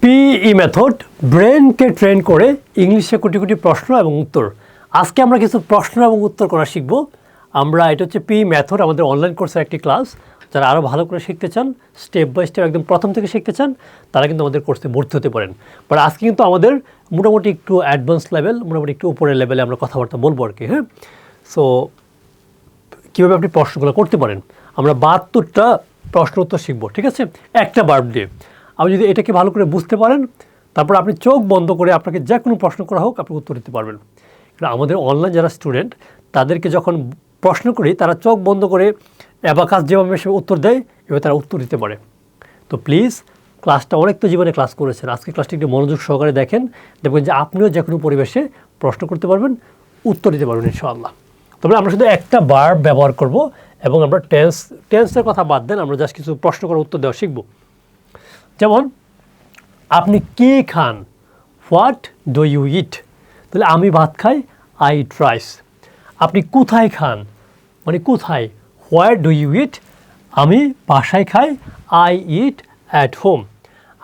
পিই method ব্রেনকে train করে ইংলিশে কোটি কোটি প্রশ্ন এবং উত্তর। আজকে আমরা কিছু প্রশ্ন এবং উত্তর করা শিখব। এটা হচ্ছে পিই মেথড, আমাদের অনলাইন কোর্সের একটি ক্লাস। যারা আরও ভালো করে শিখতে চান, স্টেপ বাই স্টেপ একদম প্রথম থেকে শিখতে চান, তারা কিন্তু আমাদের কোর্সে ভর্তি হতে পারেন। বাট আজকে কিন্তু আমাদের মোটামুটি একটু অ্যাডভান্স লেভেল, মোটামুটি একটু উপরের লেভেলে আমরা কথাবার্তা বলবো আর কি। হ্যাঁ, সো কীভাবে আপনি প্রশ্নগুলো করতে পারেন, আমরা 72টা প্রশ্ন উত্তর শিখবো, ঠিক আছে, একটা বার্ব দিয়ে। আপনি যদি এটাকে ভালো করে বুঝতে পারেন, তারপর আপনি চোখ বন্ধ করে আপনাকে যে কোনো প্রশ্ন করা হোক আপনি উত্তর দিতে পারবেন। আমাদের অনলাইন যারা স্টুডেন্ট, তাদেরকে যখন প্রশ্ন করি তারা চোখ বন্ধ করে অ্যাবাকাস যেভাবে সে উত্তর দেয়, এভাবে তারা উত্তর দিতে পারে। তো প্লিজ, ক্লাসটা অনেক তো জীবনে ক্লাস করেছেন, আজকে ক্লাসটি একটু মনোযোগ সহকারে দেখেন, দেখবেন যে আপনিও যে কোনো পরিবেশে প্রশ্ন করতে পারবেন, উত্তর দিতে পারবেন ইনশাআল্লাহ। তবে আমরা শুধু একটা ভার্ব ব্যবহার করব এবং আমরা টেন্সের কথা বাদ দেন, আমরা জাস্ট কিছু প্রশ্ন করার উত্তর দেওয়া শিখব। যেমন আপনি কি খান, হোয়াট ডু ইউ ইট, তাহলে আমি ভাত খাই, আই ইট রাইস। আপনি কোথায় খান, মানে কোথায়, হোয়ার ডু ইউ ইট, আমি বাসায় খাই, আই ইট অ্যাট হোম।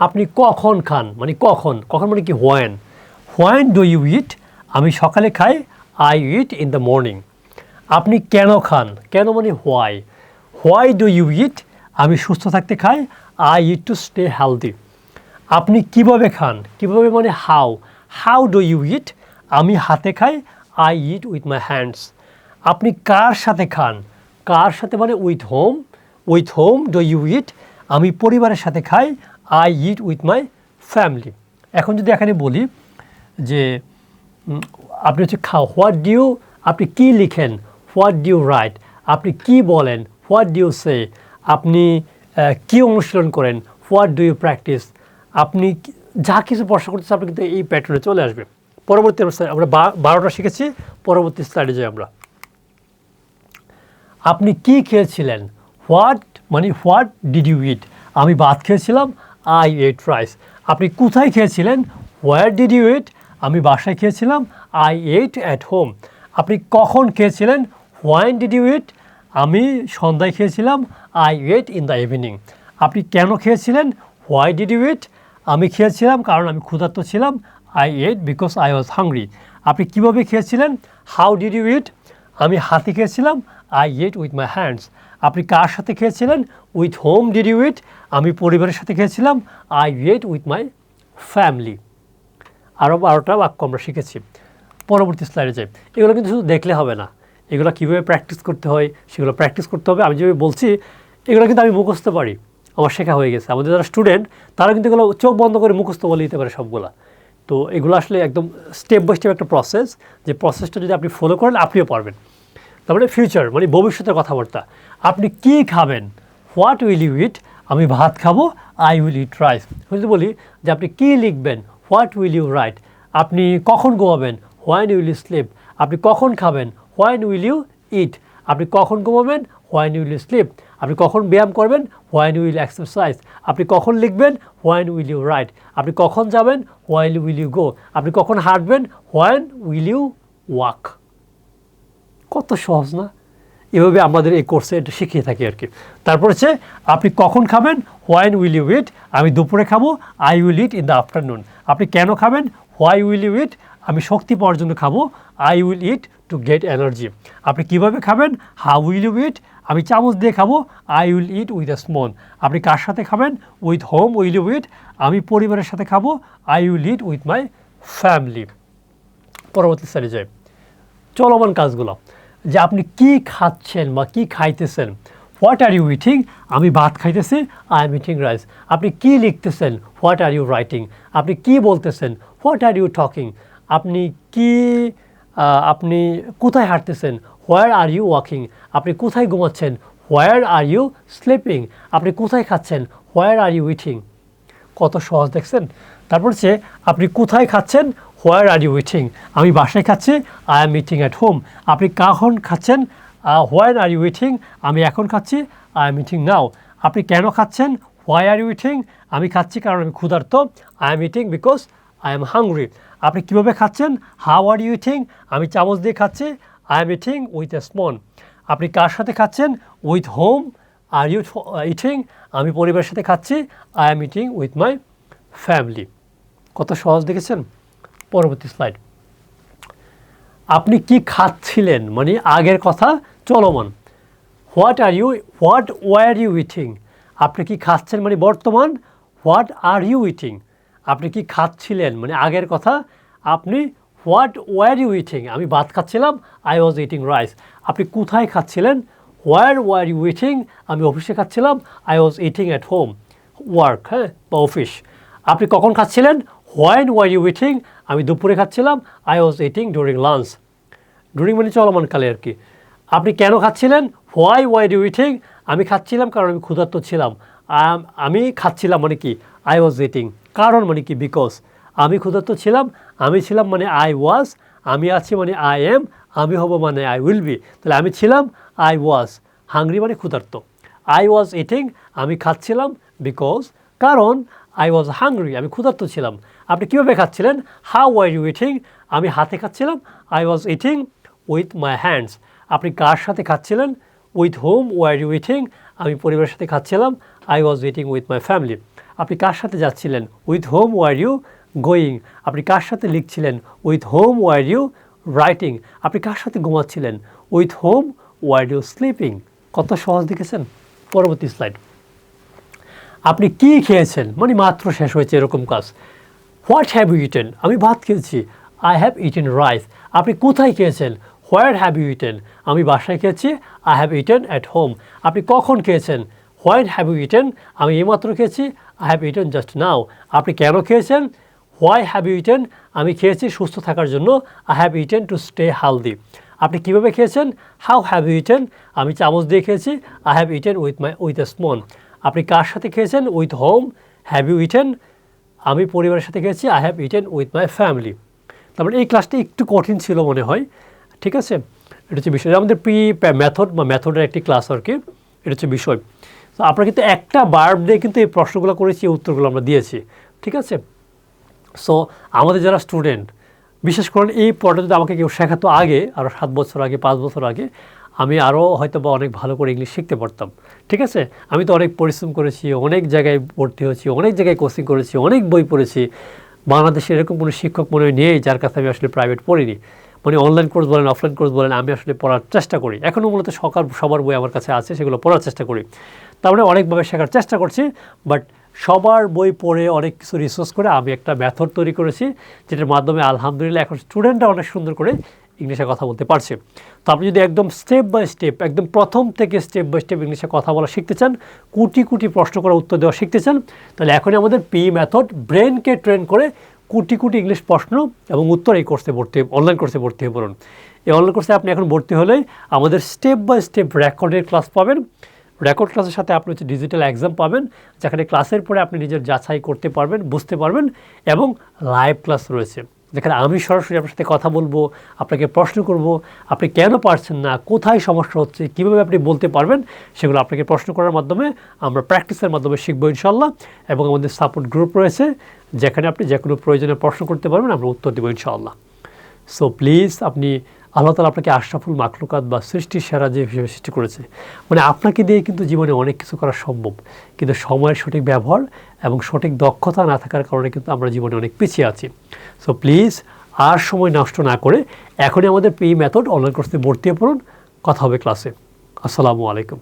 আপনি কখন খান, মানে কখন, কখন মানে কি, হোয়েন ডু ইউ ইট, আমি সকালে খাই, I it in the morning. আপনি কেন খান, কেন মানে হোয়াই ডু ইউ ইট, আমি সুস্থ থাকতে খাই, I eat two stay healthy. আপনি কিভাবে খান, কিভাবে মানে হাউ ডু ইউ ইট, আমি হাতে খাই, I it with my hands. আপনি কার সাথে খান, কার সাথে মানে উইথ হোম ডু ইউ ইট, আমি পরিবারের সাথে খাই, I it with my family. এখন যদি এখানে বলি যে আপনি হচ্ছে হোয়াট ডিউ, আপনি কি লিখেন, হোয়াট ডিউ রাইট, আপনি কি বলেন, হোয়াট ডিউ সে, আপনি কি অনুশীলন করেন, হোয়াট ডু ইউ প্র্যাকটিস। আপনি যা কিছু প্রশ্ন করতেছে আপনি কিন্তু এই প্যাটার্নে চলে আসবে। পরবর্তী আমরা 12টা শিখেছি, পরবর্তী স্লাইডে যাই আমরা। আপনি কি খেয়েছিলেন, হোয়াট মানে হোয়াট ডিড ইউ ইট, আমি ভাত খেয়েছিলাম, আই এট রাইস। আপনি কোথায় খেয়েছিলেন, হোয়ার ডিড ইউ ইট, আমি বাসায় খেয়েছিলাম, আই এট অ্যাট হোম। আপনি কখন খেয়েছিলেন, হোয়েন ডিড ইউ ইট, আমি সন্ধ্যায় খেয়েছিলাম, I ate in the evening. আপনি কেন খেয়েছিলেন, হোয়াই ডিড ইউ ইট, আমি খেয়েছিলাম কারণ আমি ক্ষুধার্ত ছিলাম, I ate because I was hungry. আপনি কীভাবে খেয়েছিলেন, হাউ ডিড ইউ ইট, আমি হাতে খেয়েছিলাম, I ate with my hands. আপনি কার সাথে খেয়েছিলেন, উইথ হোম ডিড ইউ ইট, আমি পরিবারের সাথে খেয়েছিলাম, I ate with my family. আরও 12টা বাক্য আমরা শিখেছি। পরবর্তী স্লাইডে যাই। এগুলো কিন্তু শুধু দেখলে হবে না, এগুলো কীভাবে প্র্যাকটিস করতে হয় সেগুলো প্র্যাকটিস করতে হবে। আমি যেভাবে বলছি এগুলো কিন্তু আমি মুখস্থ পারি, আমার শেখা হয়ে গেছে। আমাদের যারা স্টুডেন্ট তারা কিন্তু এগুলো চোখ বন্ধ করে মুখস্থ বলে দিতে পারে সবগুলা। তো এগুলো আসলে একদম স্টেপ বাই স্টেপ একটা প্রসেস, যে প্রসেসটা যদি আপনি ফলো করেন আপনিও পারবেন। তারপরে ফিউচার মানে ভবিষ্যতের কথাবার্তা। আপনি কি খাবেন, হোয়াট উইল ইউ ইট, আমি ভাত খাবো, আই উইল ইট রাইস। যদি বলি যে আপনি কী লিখবেন, হোয়াট উইল ইউ রাইট। আপনি কখন ঘুমাবেন, হোয়াইন উইল ইউ স্লিপ। আপনি কখন খাবেন, হোয়াইন উইল ইউ ইট। আপনি কখন ঘুমাবেন, হোয়াইন উইল ইউ স্লিপ। আপনি কখন ব্যায়াম করবেন, হোয়াইন উইল এক্সারসাইজ। আপনি কখন লিখবেন, হোয়াইন উইল ইউ রাইট। আপনি কখন যাবেন, হোয়াইল উইল ইউ গো। আপনি কখন হাঁটবেন, হোয়াইন উইল ইউ ওয়াক। কত সহজ না? এভাবে আমাদের এই কোর্সে এটা শিখিয়ে থাকি আর কি। তারপর হচ্ছে আপনি কখন খাবেন, হোয়াইন উইল ইউ ইট, আমি দুপুরে খাবো, I will it in the afternoon. আপনি কেন খাবেন, হোয়াই উইল ইউ ইট, আমি শক্তি পাওয়ার জন্য খাবো, I will it to get energy. আপনি কীভাবে খাবেন, হাউ উইল ইউ ইট, আমি চামচ দিয়ে খাবো, I will it with a spoon. আপনি কার সাথে খাবেন, উইথ হোম উইল ইউ ইট, আমি পরিবারের সাথে খাবো, I will it with my family. পরবর্তী স্লাইডে যাই। চলমান কাজগুলো, যে আপনি কি খাচ্ছেন বা কি খাইতেছেন, হোয়াট আর ইউ ইটিং, আমি ভাত খাইতেছি, আই এম ইটিং রাইস। আপনি কি লিখতেছেন, হোয়াট আর ইউ রাইটিং। আপনি কি বলতেছেন, হোয়াট আর ইউ টকিং। আপনি কোথায় হাঁটতেছেন, হোয়ার আর ইউ ওয়াকিং। আপনি কোথায় ঘুমাচ্ছেন, হোয়ার আর ইউ স্লিপিং। আপনি কোথায় খাচ্ছেন, হোয়ার আর ইউ ইটিং। কত সহজ দেখছেন? তারপর হচ্ছে আপনি কোথায় খাচ্ছেন, হোয়ার আর ইউ ইটিং, আমি বাসায় খাচ্ছি, I am eating at home. আপনি কখন খাচ্ছেন, হোয়ার আর ইউ ইটিং, আমি এখন খাচ্ছি, আই এম ইটিং নাও। আপনি কেন খাচ্ছেন, হোয়াই আর ইউ ইটিং, আমি খাচ্ছি কারণ আমি ক্ষুধার্ত, I am eating because I am hungry. আপনি কীভাবে খাচ্ছেন, হাউ আর ইউ ইটিং, আমি চামচ দিয়ে খাচ্ছি, I am eating with a spoon. আপনি কার সাথে খাচ্ছেন, with whom are you eating, আমি পরিবারের সাথে খাচ্ছি, I am eating with my family. কত সহজ দেখেছেন? পরবর্তী স্লাইড। আপনি কি খাচ্ছিলেন মানে আগের কথা চলমান। What were you eating. আপনি কি খাচ্ছেন মানে বর্তমান। What are you eating. আপনি কি খাচ্ছিলেন মানে আগের কথা। আপনি হোয়াট ওয়ার ইউ ইটিং। আমি ভাত খাচ্ছিলাম, আই ওয়াজ ইটিং রাইস। আপনি কোথায় খাচ্ছিলেন। Where were you eating. আমি অফিসে খাচ্ছিলাম, I was eating at home. Work, হ্যাঁ, বা অফিস। আপনি কখন খাচ্ছিলেন। When were you eating. আমি দুপুরে খাচ্ছিলাম, I was eating during lunch. During মানে চলমানকালে আর কি। আপনি কেন খাচ্ছিলেন। Why you eating. আমি খাচ্ছিলাম কারণ আমি ক্ষুধার্ত ছিলাম। আমি খাচ্ছিলাম মানে কি, আই ওয়াজ ইটিং। কারণ মানে কি, বিকজ। আমি ক্ষুধার্ত ছিলাম, আমি ছিলাম মানে আই ওয়াজ। আমি আছি মানে আই এম। আমি হব মানে আই উইল বি। তাহলে আমি ছিলাম, আই ওয়াজ। হাংরি মানে ক্ষুধার্ত। আই ওয়াজ ইটিং, আমি খাচ্ছিলাম, বিকজ, কারণ আই ওয়াজ হাংরি, আমি ক্ষুধার্ত ছিলাম। আপনি কীভাবে খাচ্ছিলেন। How were you eating. আমি হাতে খাচ্ছিলাম, I was eating with my hands. আপনি কার সাথে খাচ্ছিলেন। With whom were you eating. আমি পরিবারের সাথে খাচ্ছিলাম, I was eating with my family. আপনি কার সাথে যাচ্ছিলেন। With whom were you going. আপনি কার সাথে লিখছিলেন। With whom were you writing. আপনি কার সাথে ঘুমাচ্ছিলেন। With whom were you sleeping. কত সহজ দেখেছেন? পরবর্তী স্লাইড। আপনি কি খেয়েছেন মানে মাত্র শেষ হয়েছে এরকম কাজ। What have you eaten. আমি ভাত খেয়েছি, আই হ্যাভ ইটেন রাইস। আপনি কোথায় খেয়েছেন। Where have you eaten. আমি বাসায় খেয়েছি, I have eaten at home. আপনি কখন খেয়েছেন। White have you eaten. আমি এইমাত্র খেয়েছি, I have eaten just now. আপনি কেন খেয়েছেন। Why have you eaten. আমি খেয়েছি সুস্থ থাকার জন্য, I have eaten to stay healthy. আপনি কীভাবে খেয়েছেন। How have you eaten. আমি চামচ দিয়ে খেয়েছি, I have eaten with a spoon. আপনি কার সাথে খেয়েছেন। With whom have you eaten. আমি পরিবারের সাথে খেয়েছি, I have eaten with my family. তারপরে এই ক্লাসটা একটু কঠিন ছিল মনে হয়, ঠিক আছে। এটা হচ্ছে বিষয়। আমাদের মেথড বা মেথডের একটি ক্লাস আর কি, এটা হচ্ছে বিষয়। তো আমরা কিন্তু একটা বার্ব দিয়ে কিন্তু এই প্রশ্নগুলো করেছি, এই উত্তরগুলো আমরা দিয়েছি, ঠিক আছে। সো আমাদের যারা স্টুডেন্ট, বিশেষ করে এই পড়াটা যদি আমাকে কেউ শেখাতো আগে, আরও 7 বছর আগে, 5 বছর আগে, আমি আরও হয়তো বা অনেক ভালো করে ইংলিশ শিখতে পারতাম, ঠিক আছে। আমি তো অনেক পরিশ্রম করেছি, অনেক জায়গায় ভর্তি হয়েছি, অনেক জায়গায় কোচিং করেছি, অনেক বই পড়েছি। বাংলাদেশে এরকম কোনো শিক্ষক মনে হয় নেই যার কাছে আমি আসলে প্রাইভেট পড়িনি। মানে অনলাইন কোর্স বলেন, অফলাইন কোর্স বলেন, আমি আসলে পড়ার চেষ্টা করি। এখনও মূলত সবার বই আমার কাছে আছে, সেগুলো পড়ার চেষ্টা করি। তার মানে অনেকভাবে শেখার চেষ্টা করছি, বাট সবার বই পড়ে অনেক কিছু রিসার্চ করে আমি একটা মেথড তৈরি করেছি, যেটার মাধ্যমে আলহামদুলিল্লাহ এখন স্টুডেন্টরা অনেক সুন্দর করে ইংলিশে কথা বলতে পারছে। তো আপনি যদি একদম স্টেপ বাই স্টেপ, একদম প্রথম থেকে স্টেপ বাই স্টেপ ইংলিশে কথা বলা শিখতে চান, কোটি কোটি প্রশ্ন করার উত্তর দেওয়া শিখতে চান, তাহলে এখনই আমাদের পি মেথড ব্রেনকে ট্রেন করে কোটি কোটি ইংলিশ প্রশ্ন এবং উত্তর এই কোর্সে অনলাইন কোর্সে ভর্তি হয়ে পড়ুন। এই অনলাইন কোর্সে আপনি এখন ভর্তি হলে আমাদের স্টেপ বাই স্টেপ রেকর্ডের ক্লাস পাবেন। রেকর্ড ক্লাসের সাথে আপনি হচ্ছে ডিজিটাল এক্সাম পাবেন, যেখানে ক্লাসের পরে আপনি নিজের যাচাই করতে পারবেন, বুঝতে পারবেন, এবং লাইভ ক্লাস রয়েছে, যেখানে আমি সরাসরি আপনার সাথে কথা বলবো, আপনাকে প্রশ্ন করব, আপনি কেন পারছেন না, কোথায় সমস্যা হচ্ছে, কীভাবে আপনি বলতে পারবেন, সেগুলো আপনাকে প্রশ্ন করার মাধ্যমে আমরা প্র্যাকটিসের মাধ্যমে শিখবো ইনশাল্লাহ। এবং আমাদের সাপোর্ট গ্রুপ রয়েছে, যেখানে আপনি যে কোনো প্রয়োজনে প্রশ্ন করতে পারবেন, আমরা উত্তর দেবো ইনশাআল্লাহ। সো প্লিজ, আপনি, আল্লাহ তাআলা আপনাকে আশরাফুল মাখলুকাত বা সৃষ্টির সেরা যে হিসেবে সৃষ্টি করেছে, মানে আপনাকে দিয়ে কিন্তু জীবনে অনেক কিছু করা সম্ভব, কিন্তু সময়ের সঠিক ব্যবহার এবং সঠিক দক্ষতা না থাকার কারণে কিন্তু আমরা জীবনে অনেক পিছিয়ে আছি। সো প্লিজ, আর সময় নষ্ট না করে এখনই আমাদের পি মেথড অনলাইন কোর্সে ভর্তি হয়ে পড়ুন। কথা হবে ক্লাসে। আসসালামু আলাইকুম।